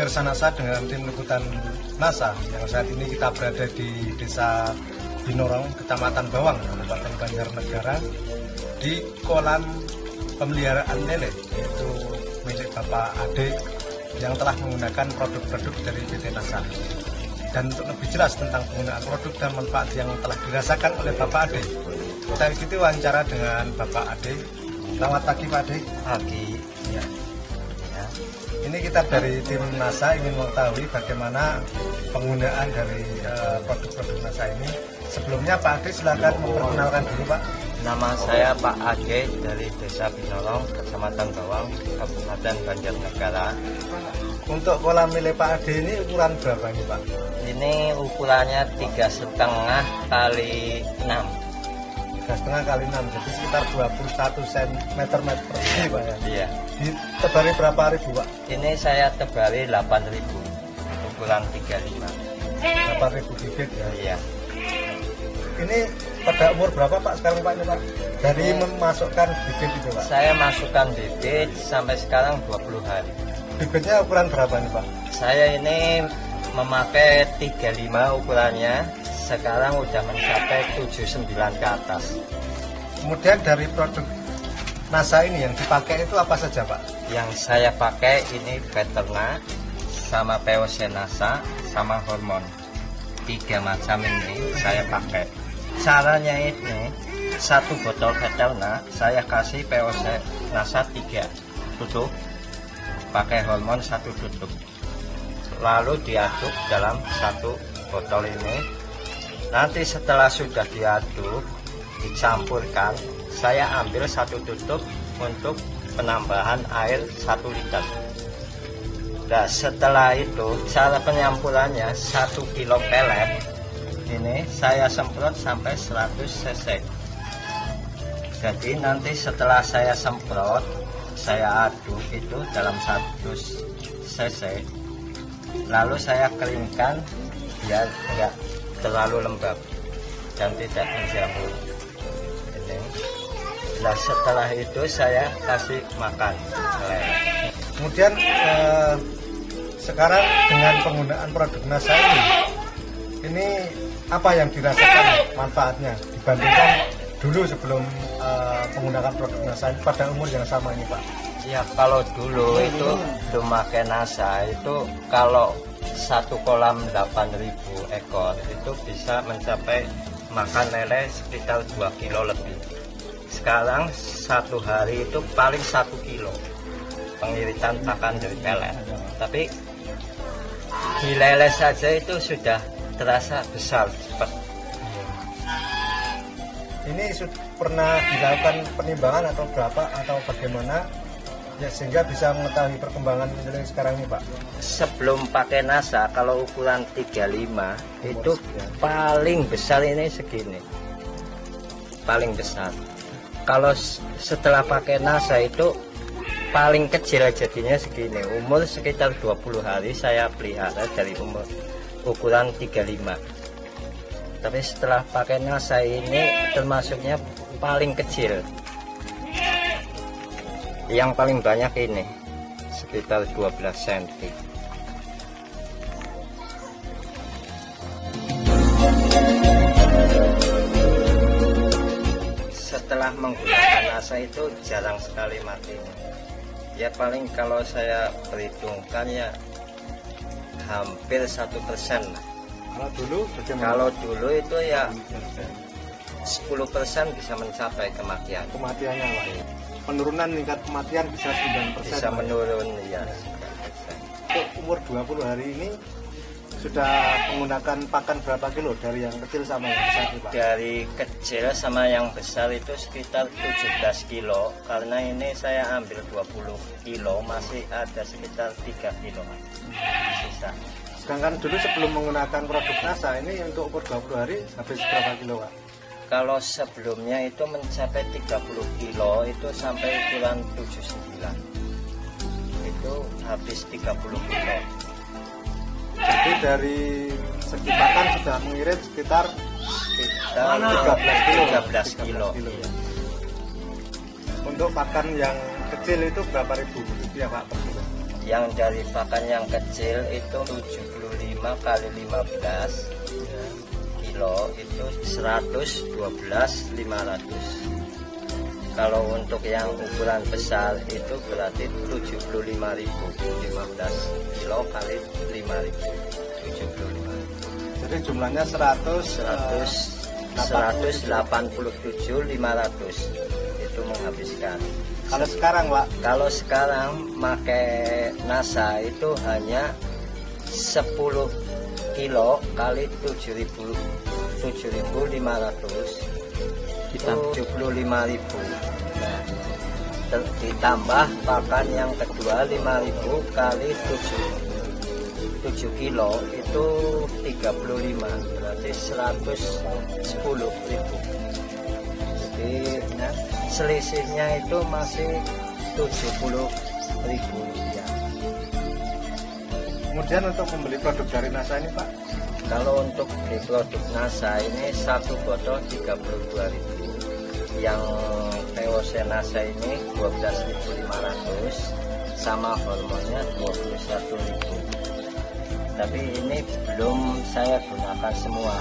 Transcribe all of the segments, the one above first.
pemirsa NASA dengan tim liputan NASA yang saat ini kita berada di Desa Binorong, Kecamatan Bawang, Kabupaten Banjarnegara, di kolam pemeliharaan lele, yaitu milik Bapak Ade yang telah menggunakan produk-produk dari PT NASA. Dan untuk lebih jelas tentang penggunaan produk dan manfaat yang telah dirasakan oleh Bapak Ade, kita ikuti wawancara dengan Bapak Ade. Selamat pagi Pak Ade. Pagi. Ya. Ini kita dari tim NASA ingin mengetahui bagaimana penggunaan dari produk-produk NASA ini. Sebelumnya Pak Ade silakan memperkenalkan diri Pak. Nama saya Pak Ade dari Desa Binorong, Kecamatan Bawang, Kabupaten Banjarnegara. Untuk kolam milik Pak Ade ini ukuran berapa ini Pak? Ini ukurannya 3,5 kali 6. 3,5 kali 6, jadi sekitar 21 cm persegi Pak ya? Iya. Ditebali berapa ribu Pak? Ini saya tebali 8.000, ukuran 35. 8.000 bibit ya? Iya. Ini pada umur berapa Pak sekarang Pak ini Pak? Dari memasukkan bibit itu Pak? Saya masukkan bibit sampai sekarang 20 hari. Bibitnya ukuran berapa nih Pak? Saya ini memakai 35 ukurannya, sekarang udah mencapai 79 ke atas. Kemudian dari produk NASA ini yang dipakai itu apa saja Pak? Yang saya pakai ini Veterna, sama POC NASA, sama hormon. 3 macam ini saya pakai. Caranya ini, 1 botol Veterna saya kasih POC NASA 3 tutup, pakai hormon 1 tutup, lalu diaduk dalam 1 botol ini. Nanti setelah sudah diaduk, dicampurkan, saya ambil 1 tutup untuk penambahan air 1 liter. Nah, setelah itu cara penyampurannya 1 kilo pelet ini saya semprot sampai 100 cc. Jadi nanti setelah saya semprot, saya aduk itu dalam 100 cc, lalu saya keringkan biar tidak terlalu lembab dan tidak menjamur ini. Nah, setelah itu saya kasih makan lele. Kemudian sekarang dengan penggunaan produk NASA ini apa yang dirasakan manfaatnya dibandingkan dulu sebelum menggunakan produk NASA ini pada umur yang sama ini Pak? Ya, kalau dulu itu belum pakai NASA itu kalau 1 kolam 8.000 ekor itu bisa mencapai makan lele sekitar 2 kilo lebih. Sekarang 1 hari itu paling 1 kilo pengiritan pakan dari pelet. Tapi di lele saja itu sudah terasa besar cepat. Ini pernah dilakukan penimbangan atau berapa atau bagaimana ya sehingga bisa mengetahui perkembangan nilai sekarang ini Pak? Sebelum pakai NASA kalau ukuran 35 itu paling besar ini segini, paling besar. Kalau setelah pakai NASA itu paling kecil jadinya segini. Umur sekitar 20 hari saya pelihara dari umur ukuran 35. Tapi setelah pakai NASA ini termasuknya paling kecil. Yang paling banyak ini sekitar 12 cm. Setelah menggunakan NASA itu jarang sekali matinya. Ya paling kalau saya perhitungkan ya hampir 1% lah. Kalau dulu itu ya 10% bisa mencapai kematian. Kematiannya Pak? Penurunan tingkat kematian bisa 9%. Bisa menurun ya. Untuk umur 20 hari ini sudah menggunakan pakan berapa kilo dari yang kecil sama yang besar Pak? Dari kecil sama yang besar itu sekitar 17 kilo. Karena ini saya ambil 20 kilo, masih ada sekitar 3 kilo sisa. Sedangkan dulu sebelum menggunakan produk NASA ini untuk umur 20 hari habis berapa kilo Pak? Kalau sebelumnya itu mencapai 30 kilo itu sampai ukuran 79. Itu habis 30 kilo. Jadi dari segi pakan sudah mengirit sekitar 13 kilo. Iya. Untuk pakan yang kecil itu berapa ribu rupiah Pak per kilo? Yang dari pakan yang kecil itu 75 kali 15 kilo itu 112.500. Kalau untuk yang ukuran besar itu berarti 75.000, 15 kilo kali 5.000, 75. Jadi jumlahnya 187.500 itu menghabiskan. Kalau sekarang Pak? Kalau sekarang pakai NASA itu hanya 10 kilo kali 7.500 itu 75.000. Nah, ditambah pakan yang kedua 5.000 kali 7 kilo itu 35, berarti 110.000. Jadi nah, selisihnya itu masih 70.000 rupiah. Kemudian untuk membeli produk dari NASA ini Pak? Kalau untuk di produk NASA ini satu botol 32.000. Yang POC NASA ini 12.500 sama hormonnya 21.000. Tapi ini belum saya gunakan semua.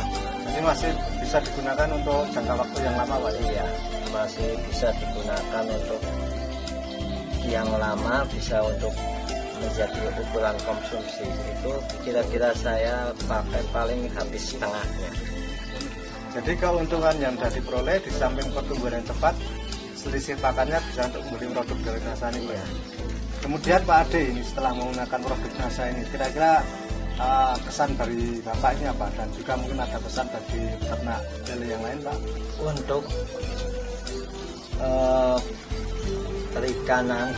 Jadi masih bisa digunakan untuk jangka waktu yang lama Pak? Iya, masih bisa digunakan untuk yang lama, bisa untuk menjadi ukuran konsumsi. Itu kira-kira saya pakai paling habis setengahnya. Jadi keuntungan yang sudah diperoleh di samping pertumbuhan yang cepat, selisih pakannya bisa untuk membeli produk dari NASA ini Pak. Ya. Kemudian Pak Ade ini setelah menggunakan produk NASA ini, kira-kira kesan dari Bapak ini apa? Dan juga mungkin ada pesan bagi peternak lele yang lain Pak? Untuk perikanan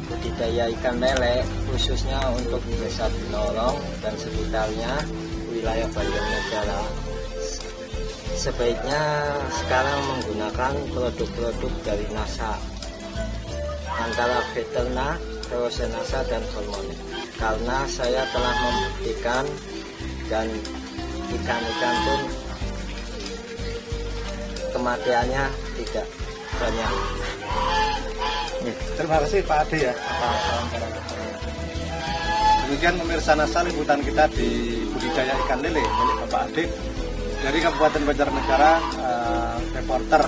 budidaya ikan lele khususnya untuk desa Binorong dan sekitarnya wilayah Banjarnegara, sebaiknya sekarang menggunakan produk-produk dari NASA antara Veterna, POC NASA dan hormon, karena saya telah membuktikan dan ikan-ikan pun kematiannya tidak banyak. Terima kasih Pak Ade ya. Demikian pemirsa NASA, liputan kita di budidaya ikan lele milik Bapak Ade dari Kabupaten Banjarnegara. Reporter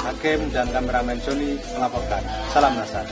Hakim dan kameramen Joni melaporkan. Salam NASA.